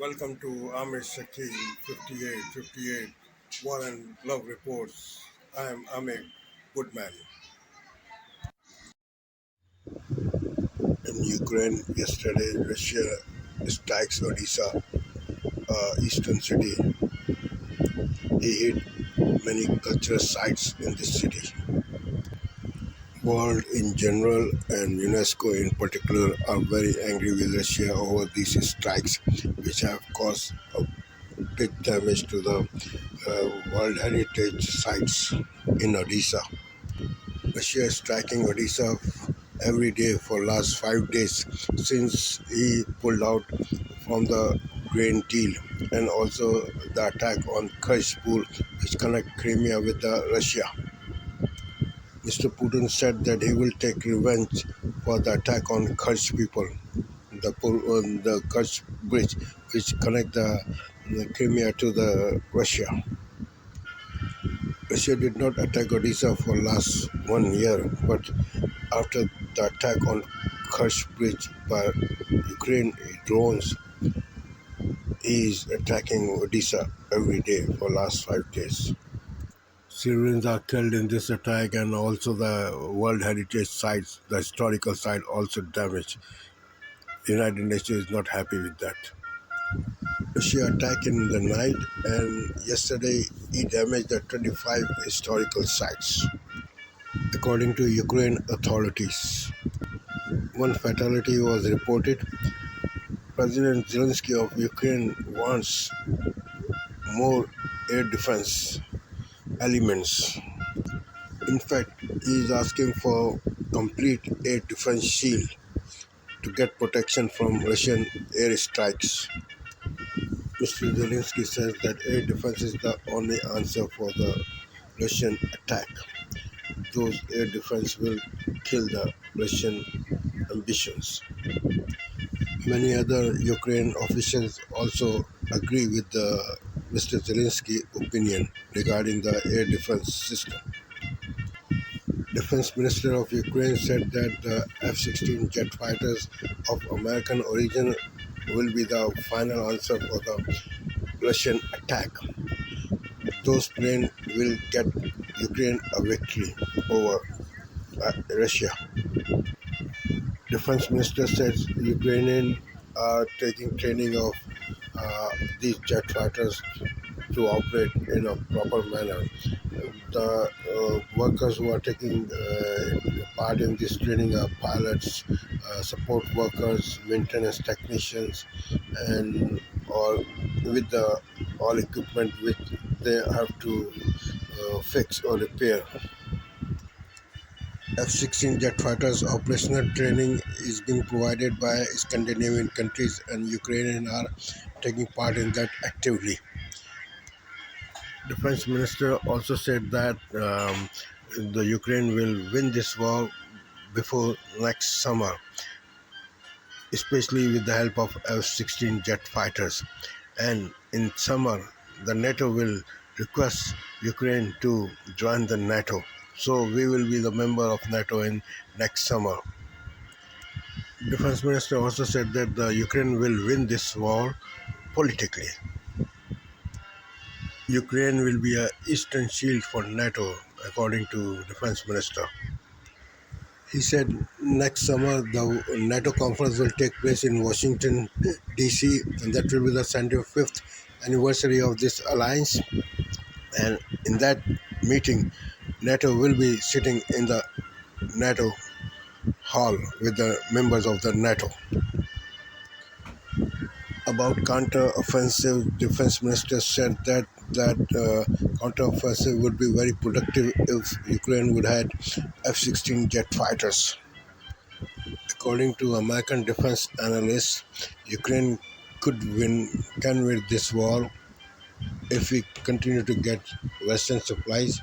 Welcome to Amish Shakil 5858 War and Love Reports. I am Amit Goodman. In Ukraine yesterday, Russia strikes Odessa, eastern city. He hit many cultural sites in this city. World in general and UNESCO in particular are very angry with Russia over these strikes, which have caused a big damage to the World Heritage sites in Odessa. Russia is striking Odessa every day for last 5 days since he pulled out from the grain deal, and also the attack on Kerch pool which connect Crimea with the Russia. Mr. Putin said that he will take revenge for the attack on Kerch people, the Kerch bridge which connect the Crimea to the Russia. Russia did not attack Odessa for last 1 year, but after the attack on Kerch Bridge by Ukraine drones, is attacking Odessa every day for last 5 days. Civilians are killed in this attack, and also the World Heritage sites, the historical site, also damaged. The United Nations is not happy with that. Russia attacked in the night, and yesterday he damaged the 25 historical sites. According to Ukraine authorities, one fatality was reported. President Zelensky of Ukraine wants more air defense elements. In fact, he is asking for complete air defense shield to get protection from Russian air strikes. Mr. Zelensky says that air defense is the only answer for the Russian attack. Those air defense will kill the Russian ambitions. Many other Ukraine officials also agree with Mr. Zelensky opinion regarding the air defense system. Defense Minister of Ukraine said that the F-16 jet fighters of American origin will be the final answer for the Russian attack. Those planes will get Ukraine a victory over Russia. Defense Minister says Ukrainians are taking training of these jet fighters to operate in a proper manner. The workers who are taking part in this training are pilots, support workers, maintenance technicians, and all with the all equipment which they have to fix or repair. F-16 jet fighters operational training is being provided by Scandinavian countries, and Ukrainians are taking part in that actively. Defense Minister also said that the Ukraine will win this war before next summer, especially with the help of F-16 jet fighters. And in summer, the NATO will request Ukraine to join the NATO. So we will be the member of NATO in next summer. Defense Minister also said that the Ukraine will win this war politically. Ukraine will be an eastern shield for NATO, according to Defense Minister. He said next summer the NATO conference will take place in Washington, D.C., and that will be the 75th anniversary of this alliance. And in that meeting, NATO will be sitting in the NATO hall with the members of the NATO. About counter-offensive, Defense Minister said that counter-offensive would be very productive if Ukraine would have F-16 jet fighters. According to American defense analysts, Ukraine can win this war if we continue to get Western supplies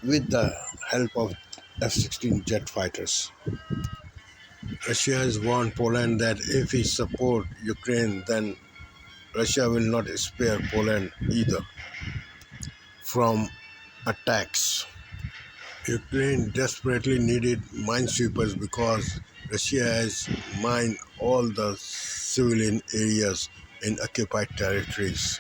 with the help of F-16 jet fighters. Russia has warned Poland that if we support Ukraine, then Russia will not spare Poland either from attacks. Ukraine desperately needed minesweepers because Russia has mined all the civilian areas in occupied territories.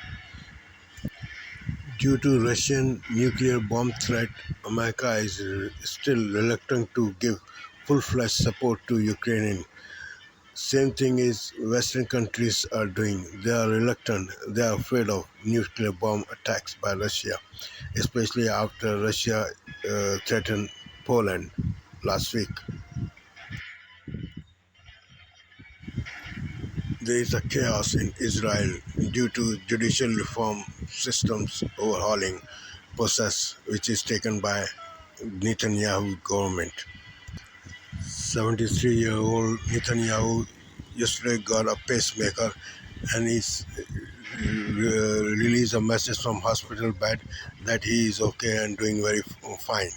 Due to Russian nuclear bomb threat, America is still reluctant to give full-fledged support to Ukraine. Same thing is Western countries are doing. They are reluctant. They are afraid of nuclear bomb attacks by Russia, especially after Russia threatened Poland last week. There is a chaos in Israel due to judicial reform systems overhauling process which is taken by Netanyahu government. 73-year-old Netanyahu yesterday got a pacemaker and he's released a message from hospital bed that he is okay and doing very fine.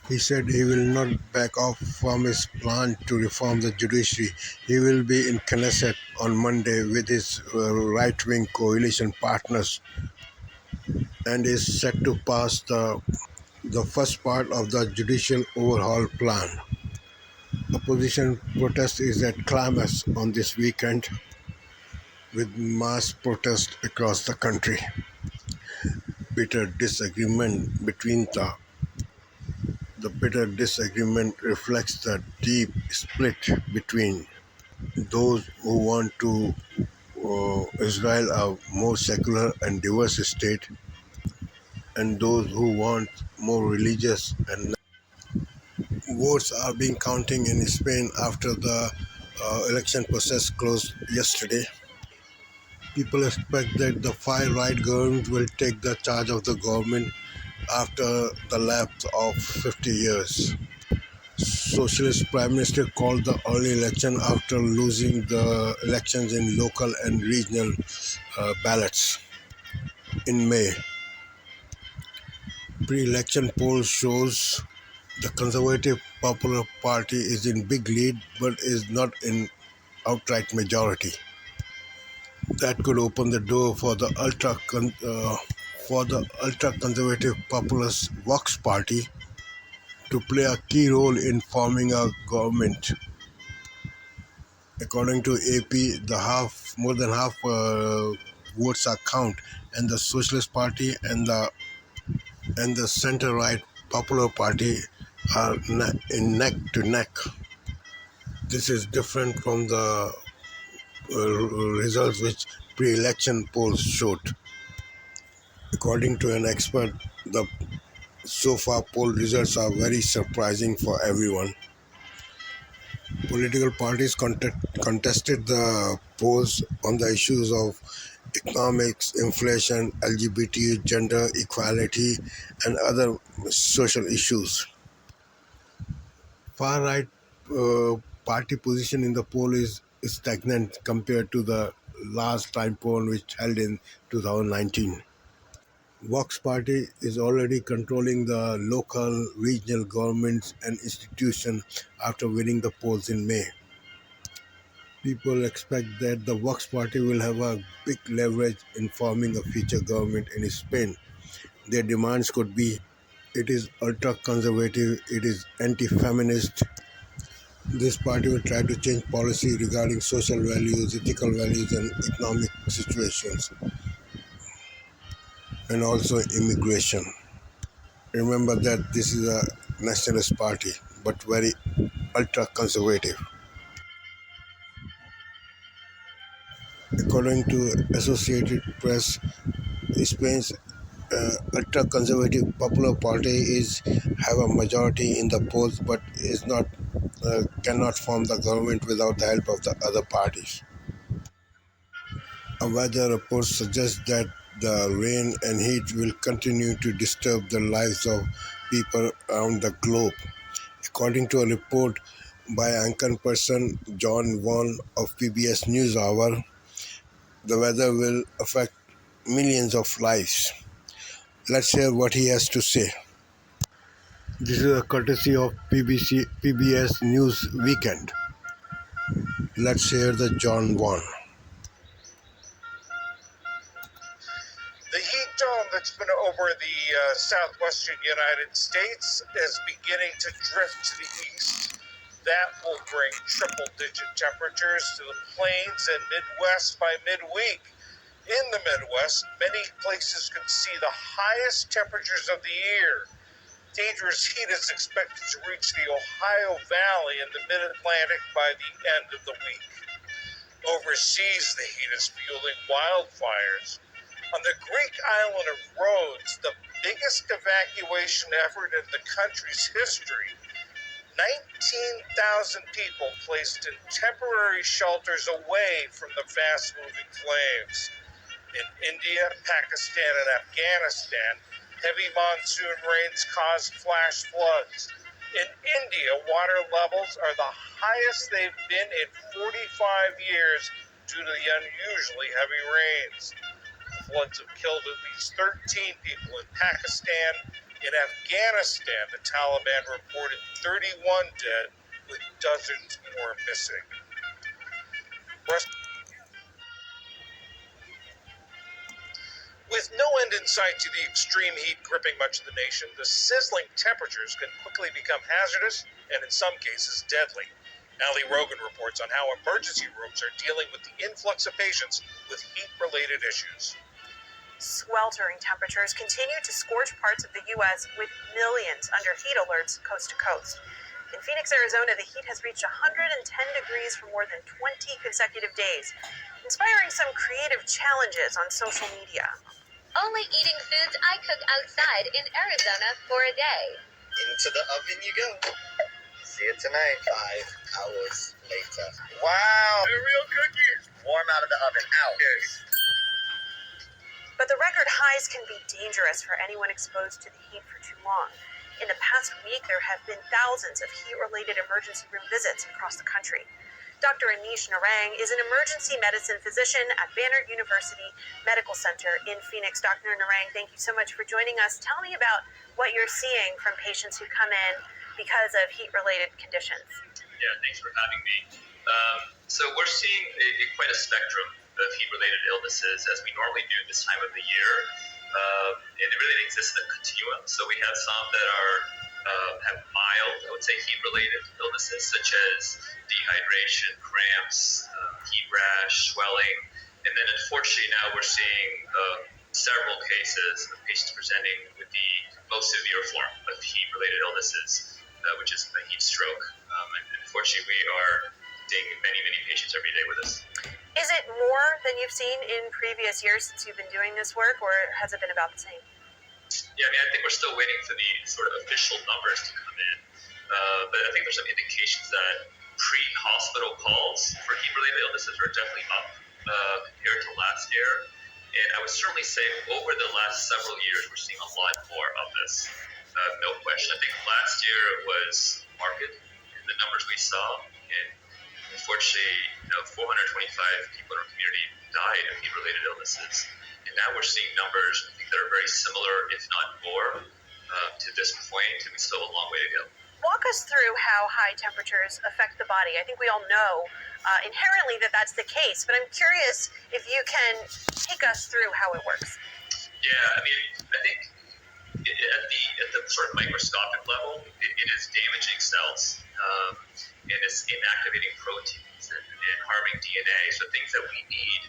He said he will not back off from his plan to reform the judiciary. He will be in Knesset on Monday with his right-wing coalition partners and is set to pass the first part of the judicial overhaul plan. Opposition protest is at climax on this weekend with mass protests across the country. Bitter disagreement between the bitter disagreement reflects the deep split between those who want to Israel a more secular and diverse state and those who want more religious and votes are being counting in Spain after the election process closed yesterday. People expect that the far-right government will take the charge of the government after the lapse of 50 years. Socialist Prime Minister called the early election after losing the elections in local and regional ballots in May. Pre-election poll shows the Conservative Popular Party is in big lead but is not in outright majority. That could open the door for the ultra-conservative populist Vox Party to play a key role in forming a government. According to AP, more than half votes are count, and the Socialist Party and the centre-right Popular Party are in neck to neck. This is different from the results which pre-election polls showed. According to an expert, the so far poll results are very surprising for everyone. Political parties contested the polls on the issues of economics, inflation, LGBT, gender equality, and other social issues. Far-right party position in the poll is stagnant compared to the last time poll which held in 2019. Vox Party is already controlling the local, regional governments and institutions after winning the polls in May. People expect that the Vox Party will have a big leverage in forming a future government in Spain. Their demands could be it is ultra-conservative, it is anti-feminist. This party will try to change policy regarding social values, ethical values and economic situations, and also immigration. Remember that this is a nationalist party, but very ultra-conservative. According to Associated Press, Spain's ultra-conservative Popular Party have a majority in the polls, but is not cannot form the government without the help of the other parties. A weather report suggests that the rain and heat will continue to disturb the lives of people around the globe. According to a report by anchor person John Vaughan of PBS NewsHour, the weather will affect millions of lives. Let's hear what he has to say. This is a courtesy of PBS News Weekend. Let's hear the John Vaughan. The heat dome that's been over the southwestern United States is beginning to drift to the east. That will bring triple-digit temperatures to the plains and Midwest by midweek. In the Midwest, many places could see the highest temperatures of the year. Dangerous heat is expected to reach the Ohio Valley and the Mid-Atlantic by the end of the week. Overseas, the heat is fueling wildfires. On the Greek island of Rhodes, the biggest evacuation effort in the country's history, 19,000 people placed in temporary shelters away from the fast-moving flames. In India, Pakistan, and Afghanistan, heavy monsoon rains caused flash floods. In India, water levels are the highest they've been in 45 years due to the unusually heavy rains. Floods have killed at least 13 people in Pakistan. In Afghanistan, the Taliban reported 31 dead, with dozens more missing. With no end in sight to the extreme heat gripping much of the nation, the sizzling temperatures can quickly become hazardous and, in some cases, deadly. Ali Rogan reports on how emergency rooms are dealing with the influx of patients with heat-related issues. Sweltering temperatures continue to scorch parts of the U.S. with millions under heat alerts coast to coast. In Phoenix, Arizona, the heat has reached 110 degrees for more than 20 consecutive days, inspiring some creative challenges on social media. Only eating foods I cook outside in Arizona for a day. Into the oven you go. See you tonight, 5 hours later. Wow, they're real cookies. Warm out of the oven, out. But the record highs can be dangerous for anyone exposed to the heat for too long. In the past week, there have been thousands of heat-related emergency room visits across the country. Dr. Anish Narang is an emergency medicine physician at Banner University Medical Center in Phoenix. Dr. Narang, thank you so much for joining us. Tell me about what you're seeing from patients who come in because of heat-related conditions. Yeah, thanks for having me. So we're seeing quite a spectrum of heat-related illnesses as we normally do this time of the year, and it really exists in a continuum. So we have some that have mild, I would say, heat-related illnesses such as dehydration, cramps, heat rash, swelling, and then unfortunately now we're seeing several cases of patients presenting with the most severe form of heat-related illnesses, which is a heat stroke. And unfortunately, we are seeing many patients every day with us. Is it more than you've seen in previous years since you've been doing this work, or has it been about the same? Yeah, I mean, I think we're still waiting for the sort of official numbers to come in. But I think there's some indications that pre-hospital calls for heat-related illnesses are definitely up compared to last year. And I would certainly say over the last several years, we're seeing a lot more of this. No question. I think last year it was marked in the numbers we saw. And unfortunately, 425 people in our community died of heat-related illnesses. And now we're seeing numbers, I think, that are very similar, if not more, to this point, and we still have a long way to go. Walk us through how high temperatures affect the body. I think we all know inherently that that's the case, but I'm curious if you can take us through how it works. Yeah, I mean, I think at the sort of microscopic level, it is damaging cells, and it's inactivating proteins and harming DNA, so things that we need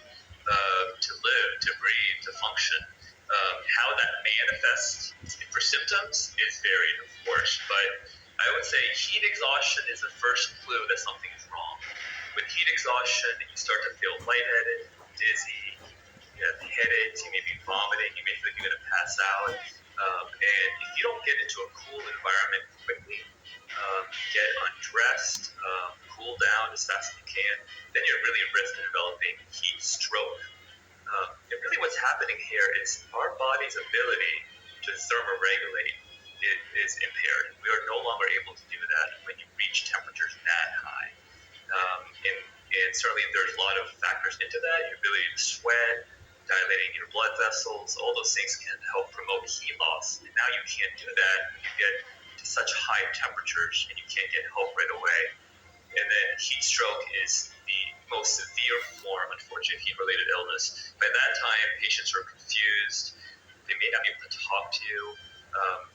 to live, to breathe, to function. How that manifests for symptoms is varied, of course, but I would say heat exhaustion is the first clue that something is wrong. With heat exhaustion, you start to feel lightheaded, dizzy, you have headaches, you may be vomiting, you may feel like you're going to pass out. And if you don't get into a cool environment quickly, get undressed, cool down as fast as you can, then you're really at risk of developing heat stroke. And really what's happening here is our body's ability to thermoregulate is impaired. We are no longer able to do that when you reach temperatures that high. And certainly there's a lot of factors into that. Your ability to sweat, dilating your blood vessels, all those things can help promote heat loss. And now you can't do that when you get to such high temperatures and you can't get help right away. And then heat stroke is the most severe form, unfortunately, of heat-related illness. By that time, patients are confused. They may not be able to talk to you.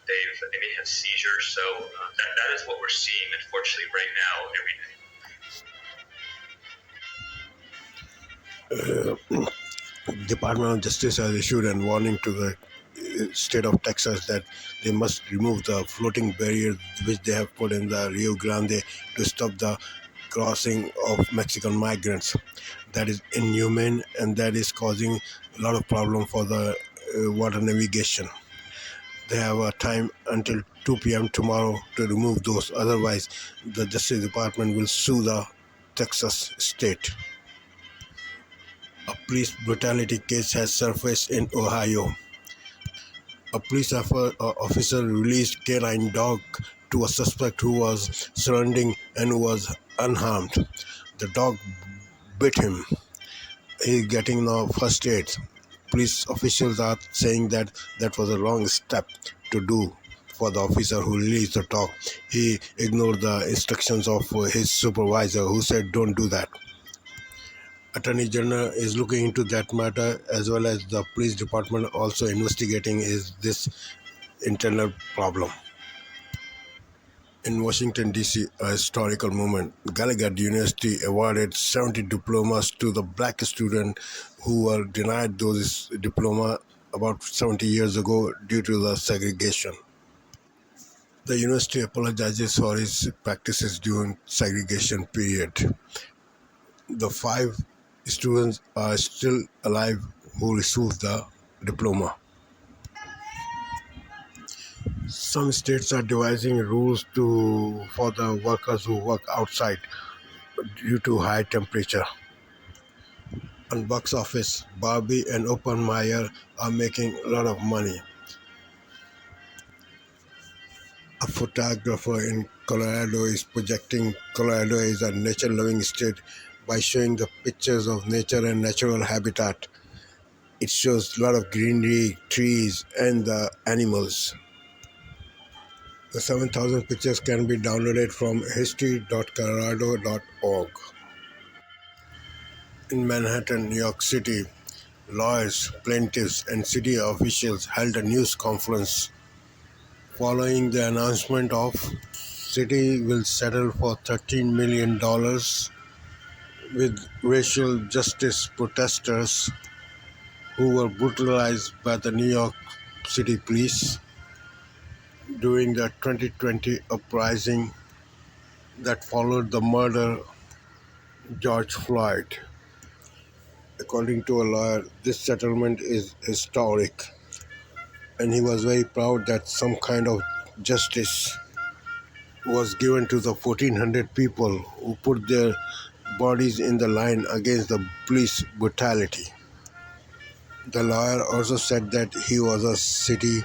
They may have seizures. So that is what we're seeing, unfortunately, right now every day. Department of Justice has issued a warning to the state of Texas that they must remove the floating barrier which they have put in the Rio Grande to stop the crossing of Mexican migrants. That is inhumane and that is causing a lot of problem for the water navigation. They have a time until 2 p.m. tomorrow to remove those. Otherwise, the Justice Department will sue the Texas state. A police brutality case has surfaced in Ohio. A police officer released canine dog to a suspect who was surrounding and was unharmed. The dog bit him. He is getting now first aid. Police officials are saying that that was a wrong step to do for the officer who released the dog. He ignored the instructions of his supervisor who said don't do that. Attorney General is looking into that matter as well as the police department also investigating is this internal problem. In Washington, D.C., a historical moment. Gallaudet University awarded 70 diplomas to the black students who were denied those diplomas about 70 years ago due to the segregation. The university apologizes for its practices during segregation period. The 5 students are still alive who received the diploma. Some states are devising rules for the workers who work outside due to high temperature. On box office, Barbie and Oppenheimer are making a lot of money. A photographer in Colorado is projecting Colorado is a nature-loving state by showing the pictures of nature and natural habitat. It shows a lot of greenery, trees, and the animals. The 7,000 pictures can be downloaded from history.colorado.org. In Manhattan, New York City, lawyers, plaintiffs, and city officials held a news conference following the announcement of city will settle for $13 million with racial justice protesters who were brutalized by the New York City police during the 2020 uprising that followed the murder of George Floyd. According to a lawyer, this settlement is historic, and he was very proud that some kind of justice was given to the 1,400 people who put their bodies in the line against the police brutality. The lawyer also said that he was a city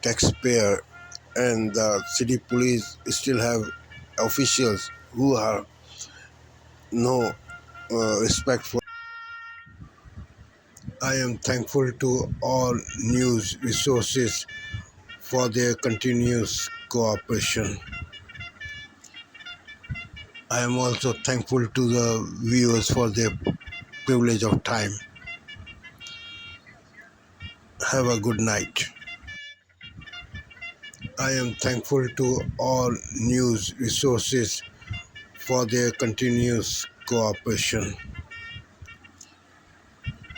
taxpayer and the city police still have officials who have no respect for. I am thankful to all news resources for their continuous cooperation. I am also thankful to the viewers for their privilege of time. Have a good night. I am thankful to all news resources for their continuous cooperation.